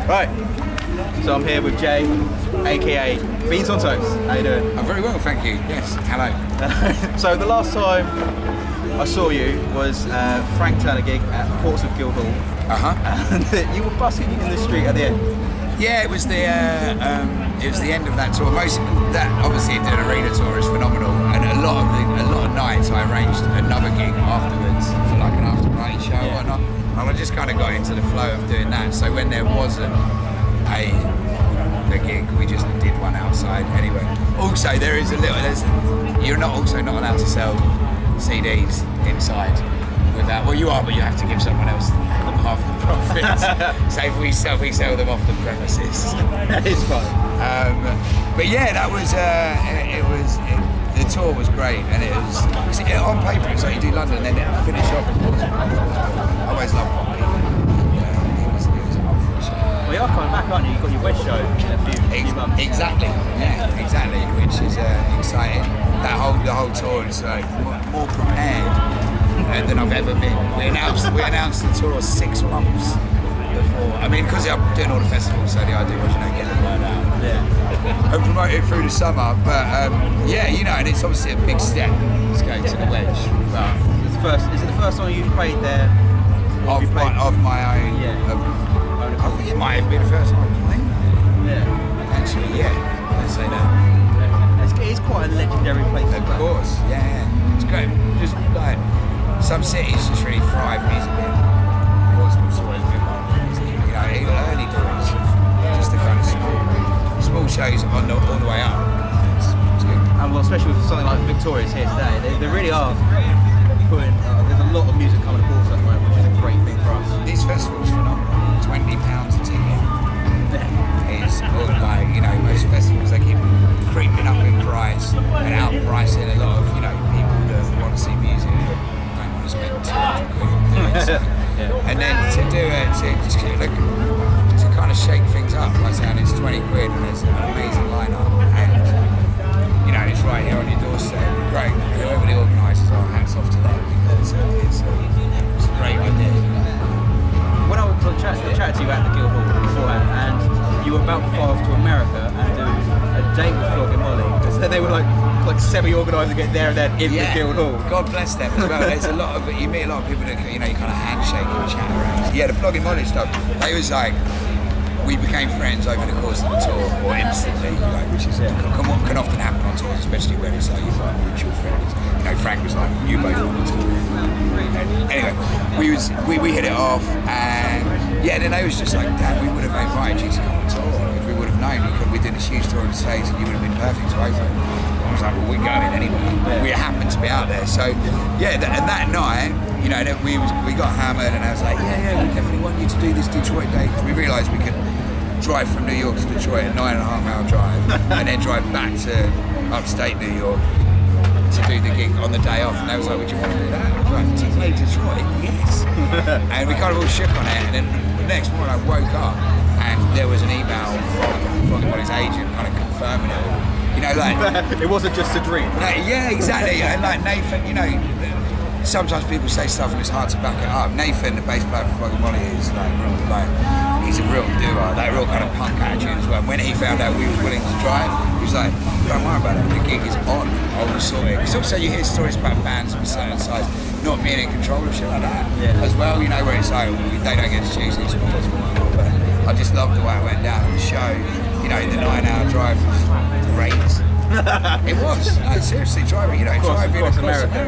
Right, so I'm here with Jay, aka Beans on Toast. How you doing? I'm very well, thank you. Yes, hello. So the last time I saw you was Frank Turner gig at Portsmouth Guildhall. And you were busking in the street at the end. Yeah, it was the end of that tour. That obviously did an arena tour is phenomenal, and a lot of nights I arranged another gig afterwards for like an after party show or whatnot. And I just kind of got into the flow of doing that. So when there wasn't a gig, we just did one outside anyway. Also, you're not allowed to sell CDs inside without. Well, you are, but you have to give someone else half the profits. So if we sell them off the premises. That is fun. But yeah, that was the tour was great, and it was on paper it's like you do London, then it finish off at Portsmouth. I always love Poppy. It was up for a show. Well, you are coming back, aren't you? You've got your West show in a few months. Exactly, yeah, exactly, which is exciting. The whole tour is like more prepared than I've ever been. We announced the tour 6 months before. I mean, because I'm doing all the festivals, so the idea was, get the word out. Yeah. And promote it through the summer. But yeah, and it's obviously a big step to go to the Wedge. But is it the first time you've played there? Of my own. Yeah. I think it might have been the first time I played. Yeah. Actually, yeah. Let's say that. Yeah. It's quite a legendary place. Of course. Yeah. It's great. Just like some cities just really thrive musically. Portsmouth's always been one of them. Early doors, just the kind of small shows all the way up. It's good. And well, especially with something like Victoria's here today, they really are putting. There's a lot of music coming to Portsmouth at the moment, which is a great thing for us. This festival's phenomenal. £20 a ticket. It's all like most festivals they keep creeping up in price and outpricing a lot of people that want to see music don't want to spend £200 quid. And then to do it, to kind of shake things up by saying it's 20 quid and there's an amazing lineup, and it's right here on your doorstep. Great. Whoever the organisers are, hats off to them, because it's a great idea. When I was chatting to you at the Guildhall beforehand, and you were about to fly off to America and do a date with Flogging Molly, because they were like semi-organised to get there and then in the Guildhall. God bless them as well. There's a lot of you meet a lot of people that you kind of handshake and chat around. Yeah, the Flogging Molly stuff. It was like we became friends over the course of the tour, or instantly, which is can often happen on tours, especially when it's like you've got mutual friends. Frank was like, you both on the tour. And anyway, we hit it off, and then they was just like, Dad, we would have invited you to come on tour if we would have known. We did a huge tour in the States, and you would have been perfect to open. I was like, well, we're going anyway. We happened to be out there, so and that night, we got hammered, and I was like, we definitely want you to do this Detroit date, because we realised we could drive from New York to Detroit, a 9.5-hour drive, and then drive back to upstate New York to do the gig on the day off. And they was like, would you want to do that? I was like, to play Detroit? Yes. And we kind of all shook on it, and then the next morning I woke up and there was an email from Molly's agent kind of confirming it all. It wasn't just a dream. Yeah, exactly. And like Nathan, sometimes people say stuff and it's hard to back it up. Nathan, the bass player for Flogging Molly, is he's a real doer, real kind of punk attitude as well. When he found out we was willing to drive, he was like, don't worry about it, the gig is on, I will sort it. Because also you hear stories about bands of a certain size not being in control of shit like that as well, where it's like, they don't get to choose these sports. But I just loved the way it went down. The show, the 9-hour drive was great. It was. No, seriously, driving across America.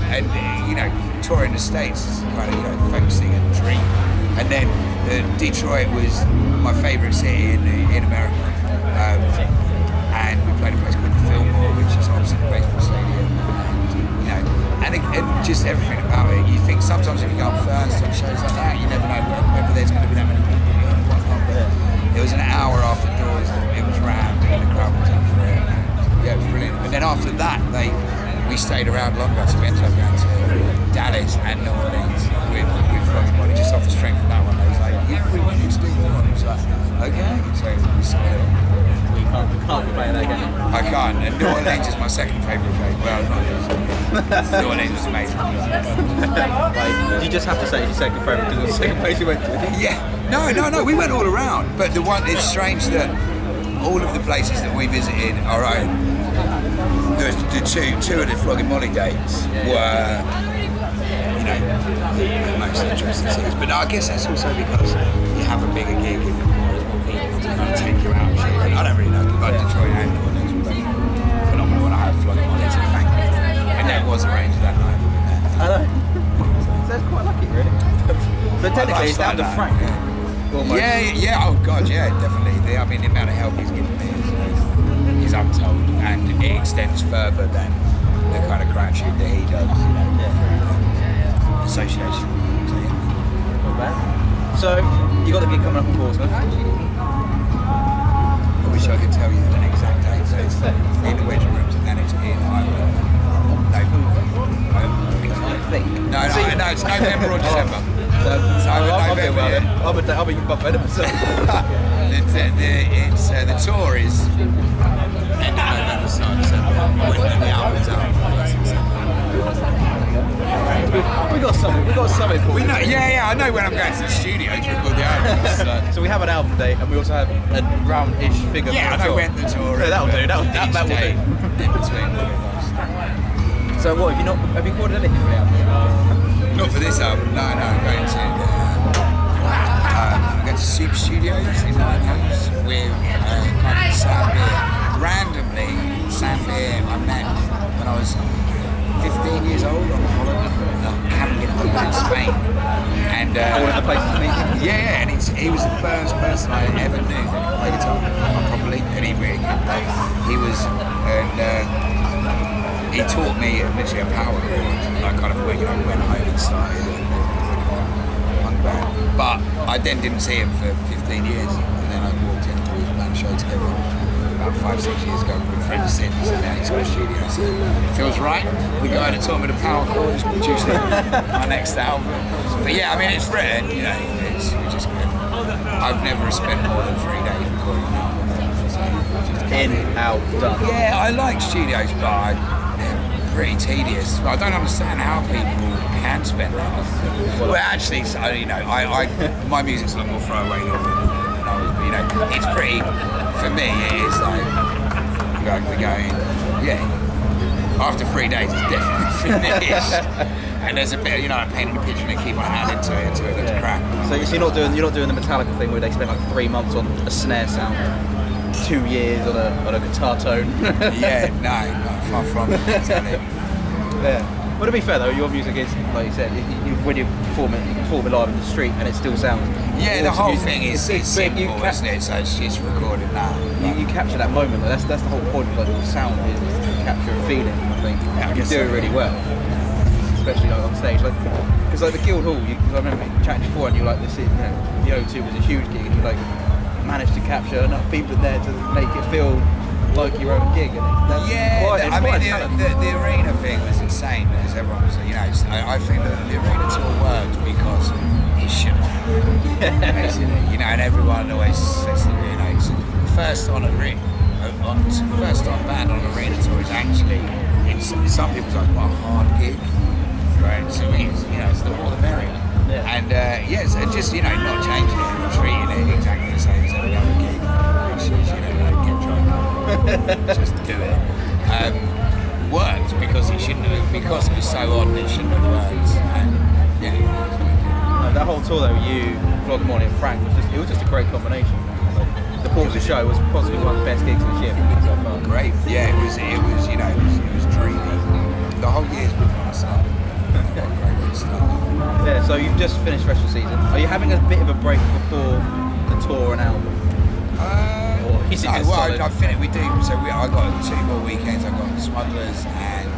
And touring the States is kind of famously a dream. And then Detroit was my favourite city in America, and we played a place called the Fillmore, which is obviously the baseball stadium, and just everything about it. You think sometimes if you go up first on shows like that, you never know whether there's going to be that many people and whatnot. But it was an hour after doors, it was rammed, and the crowd was up for it. And, it was brilliant. But then after that, we stayed around longer, so we ended up going to Dallas and New Orleans with Flogging Molly, just off the strength of that one. I was like, we wanted to do more. And it was like, okay. So we started. can't complain that again. I can't. And New Orleans is my second favourite place. Well, not really. New Orleans is amazing. Like, you just have to say it's your second favourite because it's the second place you went to. Yeah. No. We went all around. But it's strange that all of the places that we visited our own. The two of the Flogging Molly dates were, you know, the most interesting cities. But I guess that's also because you have a bigger gig and there's more people to kind of take you out and shit. I don't really know, but Detroit and New Orleans were both phenomenal when I had Flogging Molly to thank you. And that was arranged that night. I know. So it's quite lucky, really. So technically it's down to Frank. Yeah. Oh God, yeah, definitely. The amount of help he's given me is untold, and it extends further than the kind of gratitude that he does, you know, through association. Not bad. So you got the gig coming up in Portsmouth. I wish I could tell you the exact date. So it's in the Wedge Rooms, and it's in Ireland. No, it's November or December. I'll be well then. I'll be much better myself. The tour is end of November, start of December. When the album's out. We got something. We know, I know when I'm going to the studio to record the album. So we have an album date, and we also have a round-ish figure. Yeah, I know when the tour. Yeah, that'll do. That will do. In between. So what? Have you recorded anything for the album? Not for this album. No. I'm going to Soup Studios in Londonhouse with kind of Sam Beer. Randomly, Sam Beer I met when I was 15 years old on holiday, camping in Spain. And one of the places to meet him? Yeah, and he was the first person I ever knew that could play guitar properly, and he really could play. He taught me literally a power chord. I kind of went home and started a punk band. But I then didn't see him for 15 years, and then I walked into his band show together about 5-6 years ago. We've been friends since, and now he's got a studio, so it feels right. The guy that taught me the power chord is producing my next album. But yeah, it's written, you know, it's just good. I've never spent more than 3 days recording an album. In, out, done. Yeah, I like studios, but they're pretty tedious. I don't understand how people can spend that long. Well, actually, so, you know, my music's a lot more throwaway than I was, but, you know, it's pretty, for me, it is like, we're going, yeah, after 3 days, it's definitely finished. And there's a bit of, you know, painting a picture and keep on adding to it until it looks crap. So you're not doing the Metallica thing where they spend like 3 months on a snare sound, 2 years on a guitar tone. Yeah, no, far from it. Yeah. But to be fair though, your music is, like you said, when you perform it live in the street and it still sounds. Yeah, the whole music. thing is simple, isn't it? So it's recorded now. You capture that moment. That's the whole point of the sound is to capture a feeling. I think you do it really well, especially like on stage. Because like the Guildhall, I remember chatting before, and you like this. You know, the O2 was a huge gig, and you like managed to capture enough people in there to make it feel like your own gig. And the arena thing was insane because everyone was, you know, I think that the arena tour worked because it should have, basically, you know, and everyone always says that, you know, first on band on arena tour is actually, in some people's eyes, quite a hard gig, right? So it's, you know, it's the more the merrier. Yeah. And yes, just, you know, not changing it, treating it exactly the same as every other gig, which is, you know, like, get drunk, just do it. Worked because it shouldn't have, because it was so odd it shouldn't have worked. And yeah, that whole tour though, you, Flogging Molly and Frank, was just a great combination. The Portsmouth show was possibly one of the best gigs of the year so far. Great, yeah, it was, you know, it was dreamy. The whole year's been non-stop. Great stuff. Yeah, so you've just finished festival season. Are you having a bit of a break before the tour and album? I finished. We do. So I got 2 more weekends. I got Smugglers and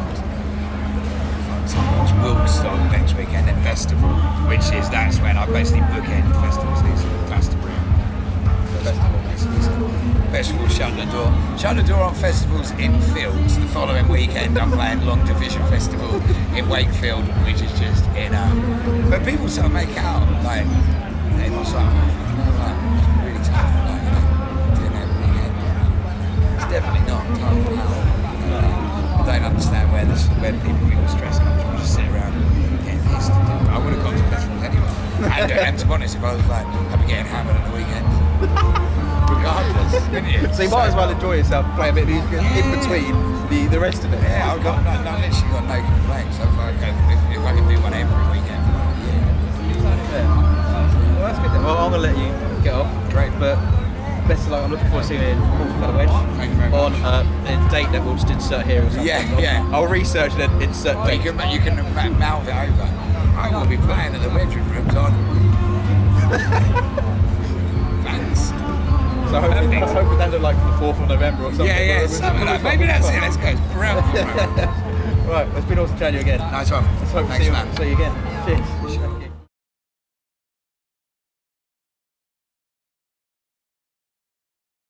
Wilkstock next weekend and Festival, that's when I basically bookend festival season with Glastonbury. Festival shut the door. Shut the door on festivals in Fields. The following weekend I'm playing Long Division Festival in Wakefield, which is just in but people sort of make out like it was like really tough, like, you know, doing every weekend. definitely not time for that. I don't understand where people feel stress comes from. Just sit around getting pissed. I would have gone to festivals anyway. And to be honest, if I was like, I'd be getting hammered on the weekend. Regardless, wouldn't you? So you might as well enjoy yourself, play a bit of music in between the rest of it. Yeah, I've got literally got no complaints. So if I can do one every weekend for like a year. Yeah. Well, that's good then. Well, I'm going to let you get off. Great. But best of luck. I'm looking forward to seeing you in Portsmouth Wedge. Thank you very much. On a date that we'll just insert here or something. Yeah. I'll research and then insert date. You can mouth it over. I will be playing at the Wedge with Ribs on. Thanks. So hopefully that'll look like the 4th of November or something. Yeah, something like maybe that's it. Let's go around. Right, it's been awesome chatting to you again. Nice one. Let's hope Thanks, to man. see you again. Cheers.